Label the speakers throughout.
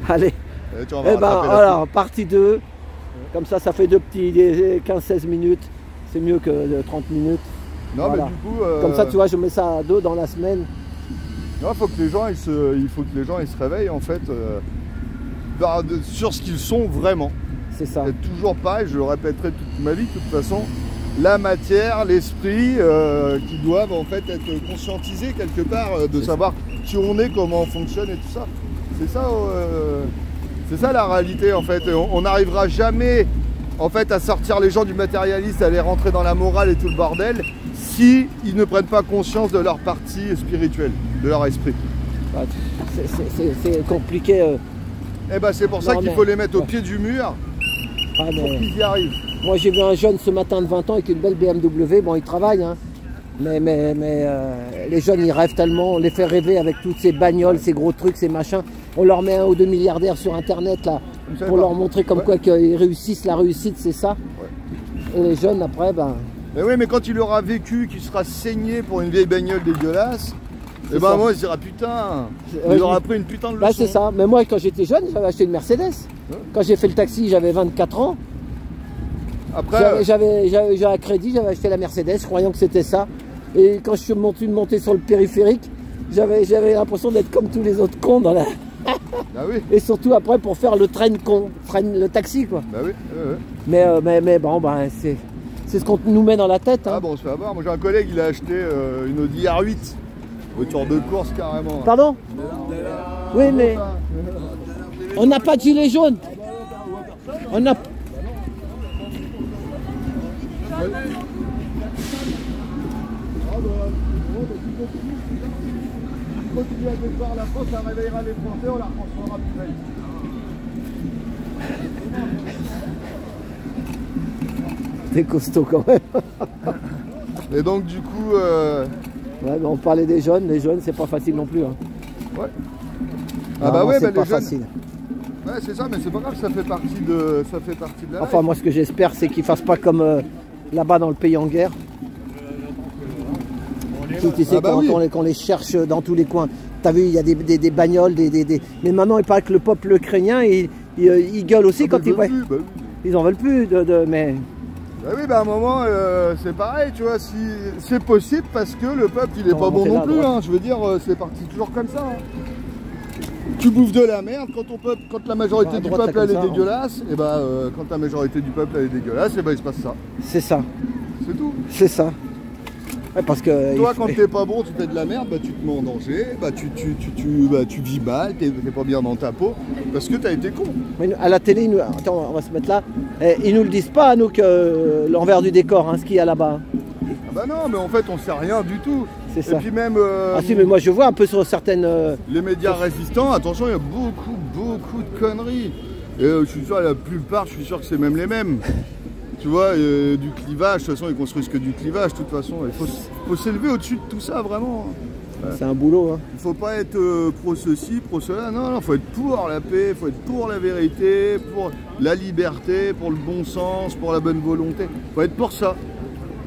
Speaker 1: Allez.
Speaker 2: Et tu vas
Speaker 1: Eh ben, alors, partie 2. Comme ça fait deux petits 15-16 minutes. C'est mieux que de 30 minutes.
Speaker 2: Non,
Speaker 1: voilà.
Speaker 2: mais du coup...
Speaker 1: Comme ça, tu vois, je mets ça à 2 dans la semaine.
Speaker 2: Non, il faut que les gens ils se réveillent en fait sur ce qu'ils sont vraiment.
Speaker 1: C'est ça.
Speaker 2: C'est toujours pareil, je le répéterai toute ma vie de toute façon. La matière, l'esprit qui doivent en fait être conscientisés quelque part de savoir qui on est, comment on fonctionne et tout ça. C'est ça la réalité en fait. On n'arrivera jamais en fait à sortir les gens du matérialiste, à les rentrer dans la morale et tout le bordel, si ils ne prennent pas conscience de leur partie spirituelle, de leur esprit.
Speaker 1: C'est compliqué.
Speaker 2: Et ben c'est pour ça qu'il faut les mettre au pied du mur pour qu'ils y arrivent.
Speaker 1: Moi j'ai vu un jeune ce matin de 20 ans avec une belle BMW, bon il travaille, hein, mais les jeunes ils rêvent tellement, on les fait rêver avec toutes ces bagnoles, ces gros trucs, ces machins. On leur met 1 ou 2 milliardaires sur internet là, pour leur montrer comme quoi qu'ils réussissent, la réussite c'est ça. Ouais. Et les jeunes après ben...
Speaker 2: Mais oui, mais quand il aura vécu, qu'il sera saigné pour une vieille bagnole dégueulasse, et ben moi il se dira putain, il aura pris une putain de leçon.
Speaker 1: Bah c'est ça, mais moi quand j'étais jeune j'avais acheté une Mercedes. Ouais. Quand j'ai fait le taxi j'avais 24 ans.
Speaker 2: Après
Speaker 1: j'avais un crédit, j'avais acheté la Mercedes croyant que c'était ça. Et quand je suis monté sur le périphérique, j'avais l'impression d'être comme tous les autres cons dans la...
Speaker 2: Bah oui.
Speaker 1: Et surtout après pour faire le le taxi quoi.
Speaker 2: Bah oui.
Speaker 1: Mais bon ben c'est ce qu'on nous met dans la tête. Hein.
Speaker 2: Ah bon, on se fait avoir. Moi j'ai un collègue, il a acheté une Audi R8, voiture de course carrément.
Speaker 1: Pardon? Oui mais on n'a pas de gilet jaune. On a...
Speaker 2: Continue à défendre la France, ça réveillera les Français, on la transformera plus belle.
Speaker 1: T'es costaud quand même.
Speaker 2: Et donc du coup...
Speaker 1: Ouais, on parlait des jeunes, les jeunes c'est pas facile non plus. Hein.
Speaker 2: Ouais.
Speaker 1: Ah bah ouais, c'est pas
Speaker 2: jeunes...
Speaker 1: facile.
Speaker 2: Ouais c'est ça, mais c'est pas grave, ça fait partie de la
Speaker 1: Enfin moi ce que j'espère c'est qu'ils fassent pas comme là-bas dans le pays en guerre. Tu sais, qu'on les cherche dans tous les coins. T'as vu, il y a des bagnoles, mais maintenant il paraît que le peuple ukrainien il gueule aussi quand ils voient. Ils en veulent plus mais.
Speaker 2: Bah oui, bah à un moment c'est pareil, tu vois, si c'est possible parce que le peuple il est pas bon non plus, hein, je veux dire, c'est parti toujours comme ça. Hein. Tu bouffes de la merde quand la majorité du peuple elle est dégueulasse, et bah quand la majorité du peuple elle est dégueulasse, et bah il se passe ça.
Speaker 1: C'est ça.
Speaker 2: C'est tout.
Speaker 1: C'est ça. Ouais, parce que
Speaker 2: toi quand t'es pas bon, tu fais de la merde, bah tu te mets en danger, bah tu vis mal, t'es pas bien dans ta peau, parce que t'as été con.
Speaker 1: Mais à la télé, attends, on va se mettre là, ils nous le disent pas à nous que l'envers du décor, hein, ce qu'il y a là-bas.
Speaker 2: Ah bah non, mais en fait on sait rien du tout.
Speaker 1: C'est ça.
Speaker 2: Et puis même...
Speaker 1: ah si, mais moi je vois un peu sur certaines...
Speaker 2: les médias résistants, attention, il y a beaucoup de conneries. Et je suis sûr, la plupart, je suis sûr que c'est même les mêmes. Tu vois, du clivage, de toute façon ils construisent que du clivage, de toute façon, il faut s'élever au-dessus de tout ça, vraiment.
Speaker 1: Ouais. C'est un boulot. Hein.
Speaker 2: Il faut pas être pro ceci, pro cela, non, il faut être pour la paix, il faut être pour la vérité, pour la liberté, pour le bon sens, pour la bonne volonté. Il faut être pour ça.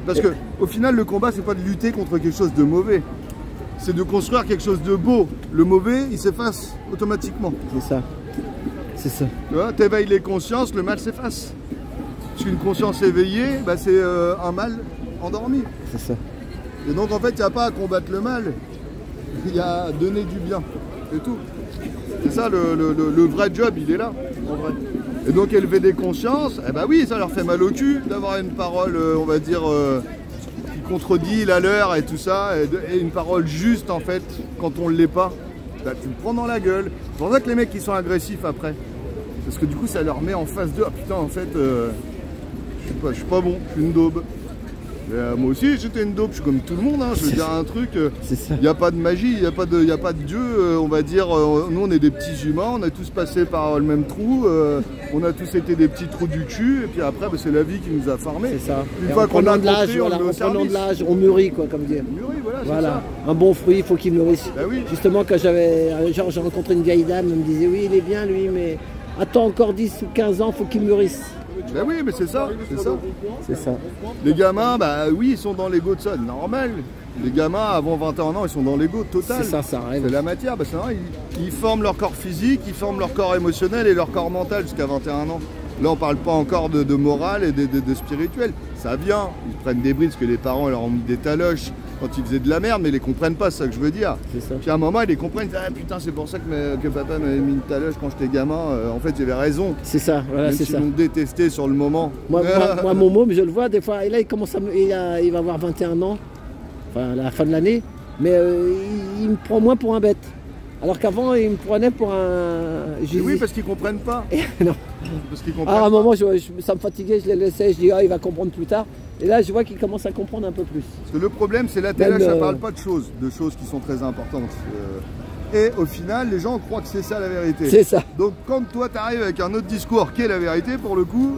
Speaker 2: Parce que au final, le combat, c'est pas de lutter contre quelque chose de mauvais, c'est de construire quelque chose de beau. Le mauvais, il s'efface automatiquement.
Speaker 1: C'est ça. C'est ça.
Speaker 2: Tu vois, t'éveilles les consciences, le mal s'efface. Parce qu'une conscience éveillée, bah, c'est un mal endormi.
Speaker 1: C'est ça.
Speaker 2: Et donc en fait, il n'y a pas à combattre le mal, il y a à donner du bien, c'est tout. C'est ça le vrai job, il est là, en vrai. Et donc élever des consciences, eh ben oui, ça leur fait mal au cul d'avoir une parole, on va dire, qui contredit la leur et tout ça, et une parole juste en fait, quand on ne l'est pas, bah, tu le prends dans la gueule. C'est pour ça que les mecs ils sont agressifs après. Parce que du coup ça leur met en face d'eux, ah putain en fait... je suis pas bon, je suis une daube. Moi aussi j'étais une daube, je suis comme tout le monde, hein. Je veux dire un truc, il n'y a pas de magie, il n'y a pas de Dieu, on va dire, nous on est des petits humains, on a tous passé par le même trou, on a tous été des petits trous du cul, et puis après bah, c'est la vie qui nous a formés.
Speaker 1: C'est ça.
Speaker 2: Une fois qu'on a
Speaker 1: de l'âge, voilà, en prenant de l'âge, on mûrit quoi, comme dire.
Speaker 2: On mûrit, voilà,
Speaker 1: voilà.
Speaker 2: Ça.
Speaker 1: Un bon fruit, il faut qu'il mûrisse.
Speaker 2: Bah oui.
Speaker 1: Justement quand j'ai rencontré une vieille dame, elle me disait oui il est bien lui, mais attends encore 10 ou 15 ans, il faut qu'il mûrisse.
Speaker 2: Ben oui, mais c'est ça, c'est ça.
Speaker 1: C'est ça.
Speaker 2: Les gamins, bah oui, ils sont dans l'ego de ça, normal. Les gamins avant 21 ans, ils sont dans l'ego total.
Speaker 1: C'est ça, ça arrive.
Speaker 2: C'est la matière. Bah, ils forment leur corps physique, ils forment leur corps émotionnel et leur corps mental jusqu'à 21 ans. Là, on parle pas encore de morale et de spirituel. Ça vient. Ils prennent des brides parce que les parents leur ont mis des taloches quand ils faisaient de la merde, mais ils les comprennent pas, c'est ça que je veux dire.
Speaker 1: Ça.
Speaker 2: Puis à un moment, ils les comprennent. Ils disent, ah putain, c'est pour ça que papa m'avait mis une taloche quand j'étais gamin. En fait, j'avais raison.
Speaker 1: C'est ça, voilà, c'est ça.
Speaker 2: Ils l'ont détesté sur le moment.
Speaker 1: Moi, mon môme, je le vois des fois. Et là, il commence il va avoir 21 ans, enfin à la fin de l'année, mais il me prend moins pour un bête. Alors qu'avant, il me prenait pour un...
Speaker 2: Oui, parce qu'ils comprennent pas.
Speaker 1: Non.
Speaker 2: Parce qu'ils comprennent
Speaker 1: à un
Speaker 2: pas.
Speaker 1: moment, ça me fatiguait, je les laissais, je dis, ah, il va comprendre plus tard. Et là, je vois qu'il commence à comprendre un peu plus.
Speaker 2: Parce que le problème, c'est la télé, ça parle pas de choses qui sont très importantes. Et au final, les gens croient que c'est ça la vérité.
Speaker 1: C'est ça.
Speaker 2: Donc quand toi, tu arrives avec un autre discours qui est la vérité, pour le coup,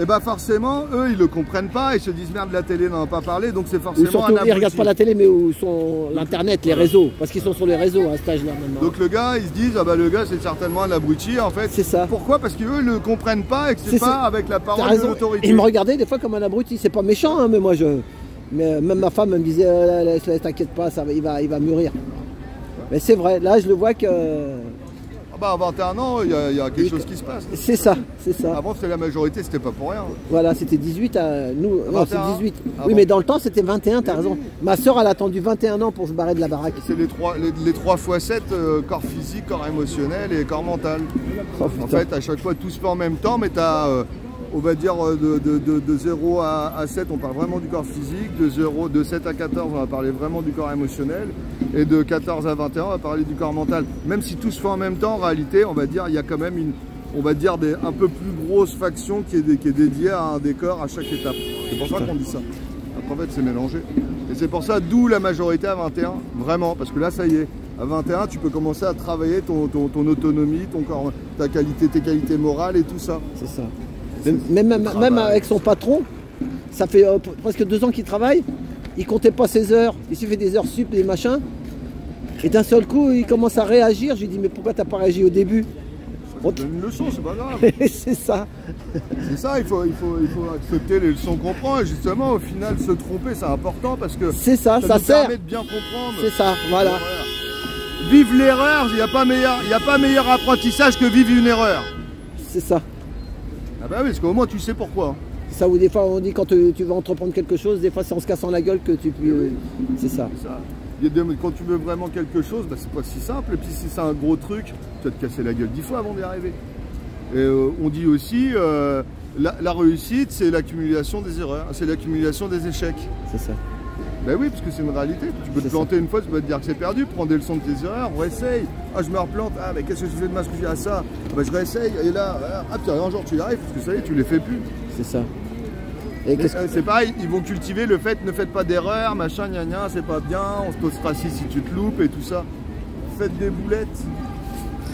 Speaker 2: et bah forcément, eux, ils le comprennent pas, ils se disent merde, la télé n'en a pas parlé, donc c'est forcément
Speaker 1: surtout,
Speaker 2: un abruti.
Speaker 1: ils regardent pas la télé, mais où sont l'internet, les réseaux, parce qu'ils sont sur les réseaux à cet âge-là maintenant.
Speaker 2: Donc le gars, ils se disent, ah bah le gars, c'est certainement un abruti, en fait.
Speaker 1: C'est ça.
Speaker 2: Pourquoi? Parce qu'eux, ils le comprennent pas et que c'est pas avec la parole de l'autorité.
Speaker 1: Ils me regardaient des fois comme un abruti, c'est pas méchant, hein, mais moi mais même ma femme me disait, t'inquiète pas, il va mûrir. Mais c'est vrai, là je le vois que...
Speaker 2: Bah à 21 ans, il y a quelque chose qui se passe.
Speaker 1: C'est ça, c'est ça.
Speaker 2: Avant c'était la majorité, c'était pas pour rien.
Speaker 1: Voilà, c'était 18 à nous. Non, c'est 18.
Speaker 2: Ah
Speaker 1: oui,
Speaker 2: bon.
Speaker 1: mais dans le temps c'était 21, t'as raison. Ma soeur, elle a attendu 21 ans pour se barrer de la baraque.
Speaker 2: C'est les 3 x 7, corps physique, corps émotionnel et corps mental.
Speaker 1: Oh,
Speaker 2: en fait, à chaque fois, tout se fait en même temps, mais tu as, on va dire, de 0 à 7, on parle vraiment du corps physique. De 7 à 14, on va parler vraiment du corps émotionnel. Et de 14 à 21, on va parler du corps mental. Même si tout se fait en même temps, en réalité, on va dire, il y a quand même un peu plus grosse faction qui est dédiée à un décor à chaque étape. C'est pour ça qu'on dit ça. Après, en fait, c'est mélangé. Et c'est pour ça, d'où la majorité à 21, vraiment. Parce que là, ça y est, à 21, tu peux commencer à travailler ton autonomie, ton corps, tes qualités morales et tout ça.
Speaker 1: C'est ça. Même avec son patron, ça fait presque 2 ans qu'il travaille. Il comptait pas ses heures, il s'est fait des heures sup, des machins. Et d'un seul coup, il commence à réagir. Je lui dis, mais pourquoi t'as pas réagi au début?
Speaker 2: Ça donne une leçon, c'est pas grave.
Speaker 1: C'est ça.
Speaker 2: C'est ça, il faut accepter les leçons qu'on prend. Et justement, au final, se tromper, c'est important parce que
Speaker 1: c'est ça
Speaker 2: nous
Speaker 1: sert.
Speaker 2: permet de bien comprendre.
Speaker 1: C'est ça, voilà.
Speaker 2: Vive l'erreur, il n'y a pas meilleur apprentissage que vivre une erreur.
Speaker 1: C'est ça.
Speaker 2: Ah bah oui, parce qu'au moins tu sais pourquoi.
Speaker 1: Ça, ou des fois on dit quand tu vas entreprendre quelque chose, des fois c'est en se cassant la gueule que tu peux... C'est ça.
Speaker 2: Quand tu veux vraiment quelque chose, bah, c'est pas si simple. Et puis si c'est un gros truc, tu vas te casser la gueule 10 fois avant d'y arriver. Et on dit aussi, la réussite, c'est l'accumulation des erreurs, c'est l'accumulation des échecs.
Speaker 1: C'est ça.
Speaker 2: Ben oui, parce que c'est une réalité. Tu peux te planter une fois, tu peux te dire que c'est perdu, prendre des leçons de tes erreurs, réessaye. Ah, je me replante, ah, mais qu'est-ce que je fais de ma à ça? Ah, ben, je réessaye, et là, ah, puis un jour tu y arrives, parce que ça y est, tu les fais plus.
Speaker 1: C'est ça.
Speaker 2: C'est pareil, ils vont cultiver le fait, ne faites pas d'erreurs, machin, gna gna, c'est pas bien, on se t'ostracie si tu te loupes et tout ça. Faites des boulettes.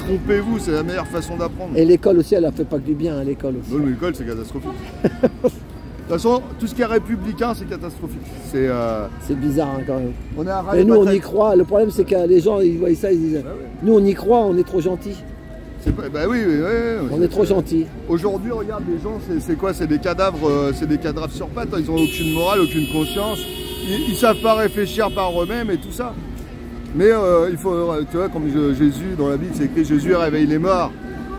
Speaker 2: Trompez-vous, c'est la meilleure façon d'apprendre.
Speaker 1: Et l'école aussi, elle a fait pas que du bien, hein, l'école aussi.
Speaker 2: Non, l'école, c'est catastrophique. De toute façon, tout ce qui est républicain, c'est catastrophique.
Speaker 1: C'est bizarre hein, quand même.
Speaker 2: On est
Speaker 1: et nous, on y croit. Le problème, c'est que les gens, ils voient ça, ils disent bah oui. Nous, on y croit, on est trop gentils.
Speaker 2: Bah oui,
Speaker 1: on est trop gentils.
Speaker 2: Aujourd'hui, regarde, les gens, c'est quoi? C'est des cadavres sur pattes. Ils n'ont aucune morale, aucune conscience. Ils savent pas réfléchir par eux-mêmes et tout ça. Mais il faut, tu vois, comme Jésus, dans la Bible, c'est écrit Jésus réveille les morts.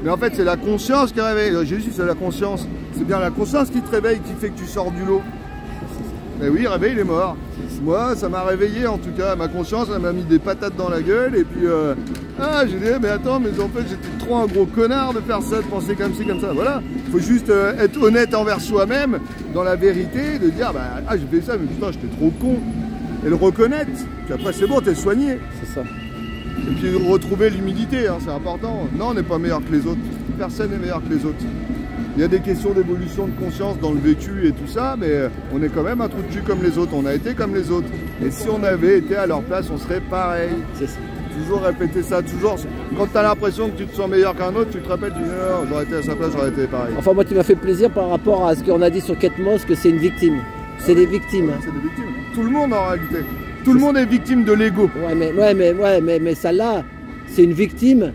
Speaker 2: Mais en fait, c'est la conscience qui réveille. Jésus, c'est la conscience. C'est bien la conscience qui te réveille, qui fait que tu sors du lot. Mais oui, réveille les morts. Moi, ça m'a réveillé en tout cas. Ma conscience, elle m'a mis des patates dans la gueule. Et puis, j'ai dit, mais attends, mais en fait, j'étais trop un gros connard de faire ça, de penser comme ci, comme ça. Voilà. Il faut juste être honnête envers soi-même, dans la vérité, de dire, bah, j'ai fait ça, mais putain, j'étais trop con. Et le reconnaître. Puis après, c'est bon, t'es soigné.
Speaker 1: C'est ça.
Speaker 2: Et puis retrouver l'humilité, hein, c'est important. Non, on n'est pas meilleur que les autres. Personne n'est meilleur que les autres. Il y a des questions d'évolution de conscience dans le vécu et tout ça, mais on est quand même un trou de cul comme les autres. On a été comme les autres. Et si on avait été à leur place, on serait pareil.
Speaker 1: C'est ça.
Speaker 2: Toujours répéter ça, toujours. Quand tu as l'impression que tu te sens meilleur qu'un autre, tu te rappelles, tu dis non, j'aurais été à sa place, j'aurais été pareil.
Speaker 1: Enfin, moi, tu m'as fait plaisir par rapport à ce qu'on a dit sur Kate Moss, que c'est une victime. C'est des victimes. Hein.
Speaker 2: C'est des victimes. Tout le monde en réalité. Tout le monde est victime de l'ego.
Speaker 1: Ouais, mais celle-là, c'est une victime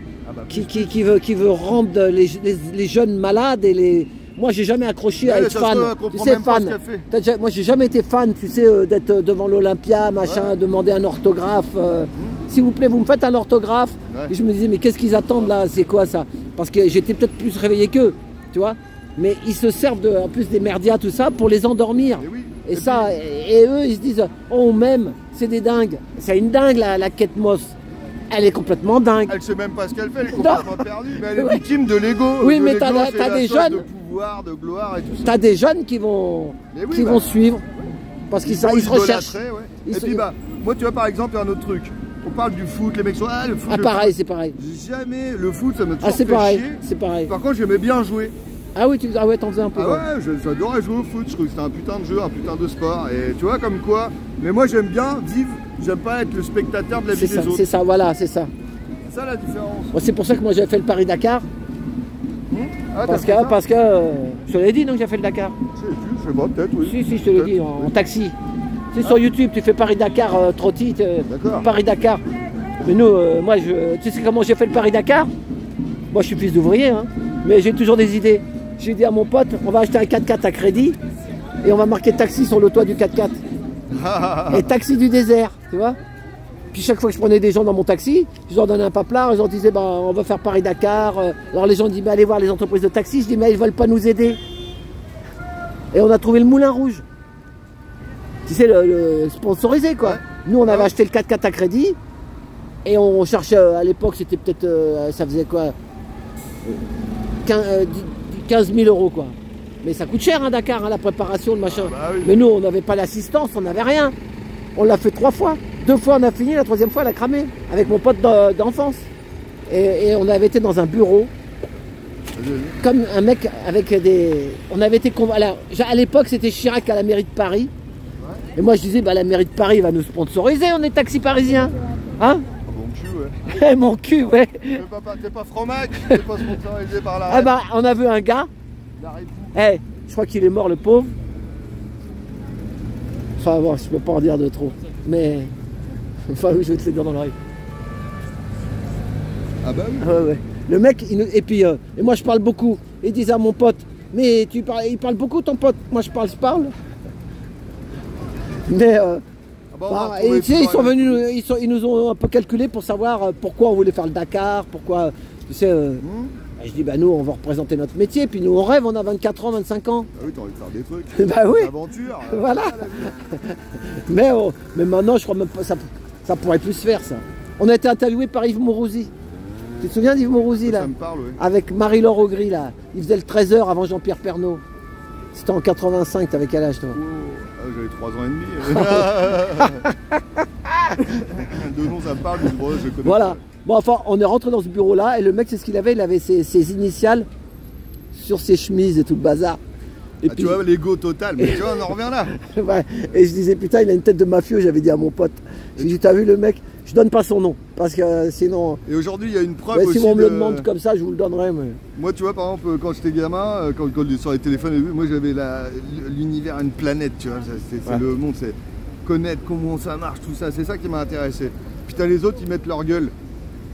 Speaker 1: qui veut rendre les jeunes malades et moi j'ai jamais accroché
Speaker 2: Ouais,
Speaker 1: à être
Speaker 2: ça se
Speaker 1: fan.
Speaker 2: voit, elle
Speaker 1: Tu
Speaker 2: comprend
Speaker 1: sais,
Speaker 2: même pas
Speaker 1: fan.
Speaker 2: ce qu'elle fait.
Speaker 1: Moi j'ai jamais été fan, tu sais, d'être devant l'Olympia, machin, demander un orthographe. S'il vous plaît, vous me faites un orthographe.
Speaker 2: Ouais.
Speaker 1: Et je me disais, mais qu'est-ce qu'ils attendent là? C'est quoi ça? Parce que j'étais peut-être plus réveillé qu'eux, tu vois. Mais ils se servent en plus des merdias, tout ça, pour les endormir.
Speaker 2: Et oui.
Speaker 1: Et ça, et eux, ils se disent, oh, on m'aime, c'est des dingues. C'est une dingue, la Kate Moss. Elle est complètement dingue.
Speaker 2: Elle sait même pas ce qu'elle fait, elle est complètement perdue. Mais elle est victime de l'ego.
Speaker 1: Oui,
Speaker 2: Le
Speaker 1: mais
Speaker 2: l'ego,
Speaker 1: t'as
Speaker 2: c'est
Speaker 1: des
Speaker 2: la soif
Speaker 1: jeunes-
Speaker 2: de pouvoir, de gloire et tout ça.
Speaker 1: T'as des jeunes qui vont,
Speaker 2: Mais oui,
Speaker 1: qui
Speaker 2: bah.
Speaker 1: vont suivre. Parce qu'ils
Speaker 2: Ils
Speaker 1: se recherchent.
Speaker 2: idolâtrés, ouais.
Speaker 1: Ils
Speaker 2: Et
Speaker 1: se-
Speaker 2: puis bah, moi tu vois par exemple, il y a un autre truc. On parle du foot, les mecs sont le foot.
Speaker 1: Ah,
Speaker 2: le
Speaker 1: pareil,
Speaker 2: foot.
Speaker 1: c'est pareil.
Speaker 2: Jamais le foot, ça m'a toujours
Speaker 1: Ah, c'est
Speaker 2: fait
Speaker 1: pareil,
Speaker 2: chier.
Speaker 1: c'est pareil.
Speaker 2: Par contre, j'aimais bien jouer.
Speaker 1: Ah oui, ah ouais, t'en faisais un peu.
Speaker 2: Ah
Speaker 1: ouais.
Speaker 2: ouais, j'adorais jouer au foot. Je trouvais que c'était un putain de jeu, un putain de sport. Et tu vois, comme quoi. Mais moi, j'aime bien vivre. J'aime pas être le spectateur de la vie
Speaker 1: C'est
Speaker 2: des
Speaker 1: ça,
Speaker 2: autres.
Speaker 1: c'est ça, voilà, c'est ça.
Speaker 2: C'est ça la différence.
Speaker 1: Moi, c'est pour ça que moi j'ai fait le Paris-Dakar.
Speaker 2: Ah,
Speaker 1: Parce
Speaker 2: t'as fait ça
Speaker 1: que je te l'ai dit, donc j'ai fait le Dakar.
Speaker 2: Je sais pas, peut-être, oui.
Speaker 1: Si, je te l'ai dit, en taxi. C'est sur YouTube, tu fais Paris-Dakar Trotti,
Speaker 2: D'accord.
Speaker 1: Paris-Dakar. Mais nous, moi, tu sais comment j'ai fait le Paris-Dakar? Moi, je suis fils d'ouvrier, hein, mais j'ai toujours des idées. J'ai dit à mon pote, on va acheter un 4x4 à crédit et on va marquer taxi sur le toit du 4x4. Et taxi du désert, tu vois. Puis chaque fois que je prenais des gens dans mon taxi, je leur donnais un paplard, je leur disais, bah, on va faire Paris-Dakar. Alors les gens disent, bah, allez voir les entreprises de taxi. Je dis, mais ils veulent pas nous aider. Et on a trouvé le Moulin Rouge. Tu sais, le sponsorisé, quoi.
Speaker 2: Ouais.
Speaker 1: Nous, on avait
Speaker 2: Ouais.
Speaker 1: acheté le 4x4 à crédit. Et on cherchait, à l'époque, c'était peut-être, ça faisait quoi 15 000 euros, quoi. Mais ça coûte cher, hein, Dakar, hein, la préparation, le machin.
Speaker 2: bah oui.
Speaker 1: Mais nous, on n'avait pas l'assistance, on n'avait rien. On l'a fait 3 fois. 2 fois, on a fini, la 3e fois, elle a cramé. Avec mon pote d'enfance. Et on avait été dans un bureau, comme un mec avec des... On avait été... Alors, à l'époque, c'était Chirac à la mairie de Paris. Et moi, je disais, bah, la mairie de Paris va nous sponsoriser, on est taxi parisien. Hein?
Speaker 2: Bon cul, ouais.
Speaker 1: Eh, mon cul, ouais.
Speaker 2: T'es pas Fromac, t'es pas sponsorisé par la.
Speaker 1: Ah bah, on a vu un gars. Eh, je crois qu'il est mort, le pauvre. Enfin, bon, je peux pas en dire de trop. Mais... Enfin, oui, je vais te le dire dans l'oreille.
Speaker 2: Ah bah oui.
Speaker 1: Ouais, ouais. Le mec, et puis, et moi je parle beaucoup. Il disait à mon pote, mais il parle beaucoup ton pote. Moi je parle. Mais,
Speaker 2: Ah bah, on va
Speaker 1: et
Speaker 2: retrouver
Speaker 1: tu sais, ils
Speaker 2: tout
Speaker 1: sont
Speaker 2: dans la-
Speaker 1: venus, ils nous ont un peu calculé pour savoir pourquoi on voulait faire le Dakar, pourquoi, tu sais, je dis, bah nous on va représenter notre métier, puis nous on rêve, on a 24 ans, 25 ans.
Speaker 2: Ah oui, t'as envie de faire des trucs.
Speaker 1: Bah oui,
Speaker 2: Des aventures.
Speaker 1: voilà. Mais maintenant je crois même pas, ça pourrait plus se faire ça. On a été interviewé par Yves Mourouzi. Tu te souviens d'Yves Mourouzi là?
Speaker 2: Ça me parle, oui.
Speaker 1: Avec Marie-Laure Augry là. Il faisait le 13h avant Jean-Pierre Pernaut. C'était en 85, t'avais quel âge toi?
Speaker 2: Ah, j'avais 3 ans et demi. De nom, ça me parle, mais bon, je connais.
Speaker 1: Voilà. Bon, enfin, on est rentré dans ce bureau-là et le mec, c'est ce qu'il avait. Il avait ses initiales sur ses chemises et tout le bazar. Et
Speaker 2: Ah, tu vois, l'ego total. Mais tu vois, on en revient là.
Speaker 1: ouais. Et je disais, putain, il a une tête de mafieux, j'avais dit à mon pote. J'ai dit, t'as vu le mec? Je donne pas son nom parce que sinon.
Speaker 2: Et aujourd'hui, il y a une preuve
Speaker 1: Mais
Speaker 2: aussi.
Speaker 1: si on me le
Speaker 2: de-
Speaker 1: demande comme ça, je vous le donnerai. Mais...
Speaker 2: Moi, tu vois, par exemple, quand j'étais gamin, quand sur les téléphones, moi j'avais l'univers, une planète, tu vois. C'est
Speaker 1: Ouais.
Speaker 2: le monde, c'est connaître comment ça marche, tout ça. C'est ça qui m'a intéressé. Puis t'as les autres, ils mettent leur gueule.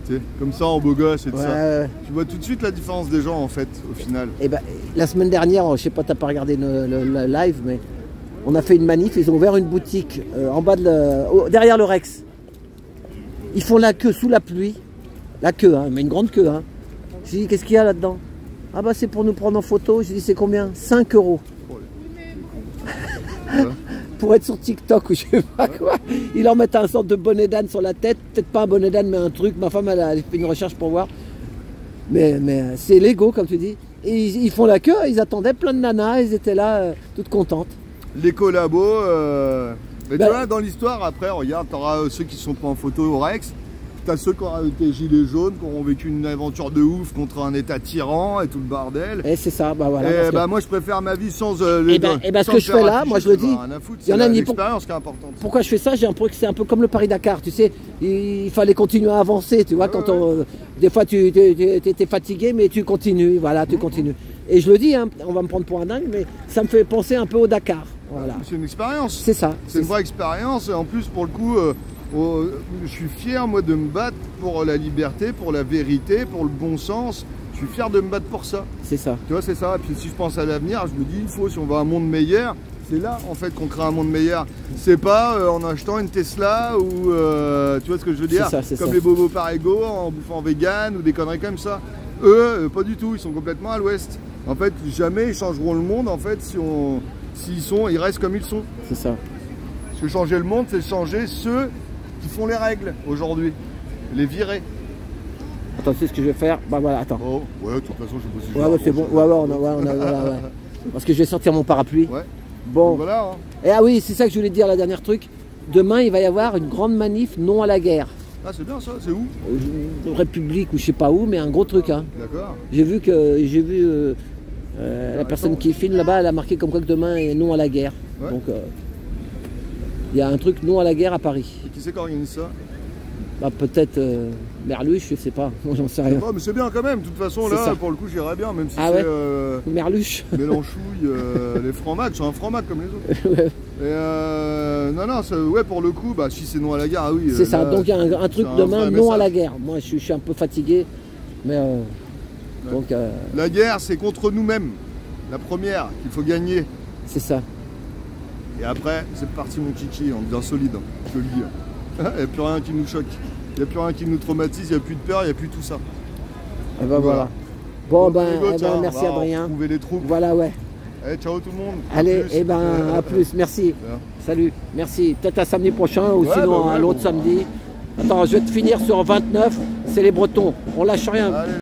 Speaker 2: Tu sais, comme ça, en beau gosse et tout ça.
Speaker 1: Ouais.
Speaker 2: Tu vois tout de suite la différence des gens, en fait, au final.
Speaker 1: Et ben, la semaine dernière, je sais pas, t'as pas regardé le live, mais on a fait une manif. Ils ont ouvert une boutique en bas derrière le Rex. Ils font la queue sous la pluie. La queue, hein, mais une grande queue. Hein. J'ai dit, qu'est-ce qu'il y a là-dedans? Ah bah c'est pour nous prendre en photo. J'ai dit, c'est combien? 5 €.
Speaker 2: Voilà.
Speaker 1: Pour être sur TikTok ou je sais pas quoi. Ils leur mettent un sorte de bonnet d'âne sur la tête. Peut-être pas un bonnet d'âne, mais un truc. Ma femme, elle a fait une recherche pour voir. Mais c'est l'ego, comme tu dis. Et ils font la queue, ils attendaient plein de nanas. Ils étaient là, toutes contentes.
Speaker 2: Les collabos, mais
Speaker 1: Bah-
Speaker 2: tu vois, dans l'histoire, après, regarde, t'auras ceux qui sont pas en photo au Rex. T'as ceux qui auront été gilets jaunes, qui auront vécu une aventure de ouf contre un état tyran et tout le bordel.
Speaker 1: Et c'est ça, bah voilà.
Speaker 2: Et
Speaker 1: parce que-
Speaker 2: bah moi je préfère ma vie sans
Speaker 1: Eh ben, ce
Speaker 2: sans
Speaker 1: que
Speaker 2: me
Speaker 1: je
Speaker 2: faire
Speaker 1: fais là,
Speaker 2: afficher,
Speaker 1: moi, je le
Speaker 2: j'en ai
Speaker 1: dis,
Speaker 2: rien à foutre,
Speaker 1: il y en
Speaker 2: c'est
Speaker 1: a ni-
Speaker 2: l'expérience qui est importante.
Speaker 1: Pourquoi je fais ça? J'ai l'impression que c'est un peu comme le Paris-Dakar, tu sais. Il fallait continuer à avancer, tu vois. Quand des fois, tu étais fatigué, mais tu continues, voilà, tu continues. Et je le dis, hein, on va me prendre pour un dingue, mais ça me fait penser un peu au Dakar. Voilà.
Speaker 2: C'est une expérience.
Speaker 1: C'est ça.
Speaker 2: C'est une vraie expérience et en plus pour le coup, je suis fier moi de me battre pour la liberté, pour la vérité, pour le bon sens. Je suis fier de me battre pour ça.
Speaker 1: C'est ça.
Speaker 2: Tu vois, c'est ça. Et puis si je pense à l'avenir, je me dis, il faut, si on veut un monde meilleur, c'est là en fait qu'on crée un monde meilleur. C'est pas en achetant une Tesla ou tu vois ce que je veux dire, comme les bobos par ego, en bouffant vegan ou des conneries comme ça. Eux, pas du tout, ils sont complètement à l'ouest. En fait, jamais ils changeront le monde en fait ils restent comme ils sont.
Speaker 1: C'est ça.
Speaker 2: Parce que changer le monde, c'est changer ceux qui font les règles aujourd'hui. Les virer.
Speaker 1: Attends, tu sais ce que je vais faire? Bah voilà, attends.
Speaker 2: Oh, ouais, de toute façon, je sais pas si je
Speaker 1: ouais, c'est bon. Ouais, ouais. Parce que je vais sortir mon parapluie.
Speaker 2: Ouais.
Speaker 1: Bon.
Speaker 2: Donc voilà. Hein.
Speaker 1: Et ah oui, c'est ça que je voulais te dire, la dernière truc. Demain, il va y avoir une grande manif non à la guerre.
Speaker 2: Ah, c'est bien ça, c'est où?
Speaker 1: République ou je sais pas où, mais un gros truc. Hein.
Speaker 2: D'accord.
Speaker 1: J'ai vu la personne qui filme là-bas, elle a marqué comme quoi que demain est non à la guerre. Ouais. Donc, il y a un truc non à la guerre à Paris.
Speaker 2: Et qui c'est qui organise ça?
Speaker 1: Bah, peut-être Merluche, je sais pas, moi j'en sais rien.
Speaker 2: Oh, mais c'est bien quand même, de toute façon là, pour le coup j'irais bien, même si c'est
Speaker 1: Merluche.
Speaker 2: Mélenchouille, les francs-macs, c'est un franc-mac comme les autres. Ouais. Et non, ouais, pour le coup, bah, si c'est non à la guerre, ah oui.
Speaker 1: C'est ça, donc il y a un truc demain non à la guerre. Moi je suis un peu fatigué, mais donc...
Speaker 2: La guerre c'est contre nous-mêmes, la première qu'il faut gagner.
Speaker 1: C'est ça.
Speaker 2: Et après, c'est parti mon kiki, on devient solide, je te le dis. Il n'y a plus rien qui nous choque, il n'y a plus rien qui nous traumatise, il n'y a plus de peur, il n'y a plus tout ça.
Speaker 1: Et ben voilà. Bon merci Adrien.
Speaker 2: Trouver les troupes.
Speaker 1: Voilà, ouais.
Speaker 2: Allez, ciao tout le monde.
Speaker 1: Allez, et ben à plus, merci. Salut, merci. Peut-être à samedi prochain ou sinon à l'autre samedi. Attends, je vais te finir sur 29, c'est les Bretons, on lâche rien. Allez.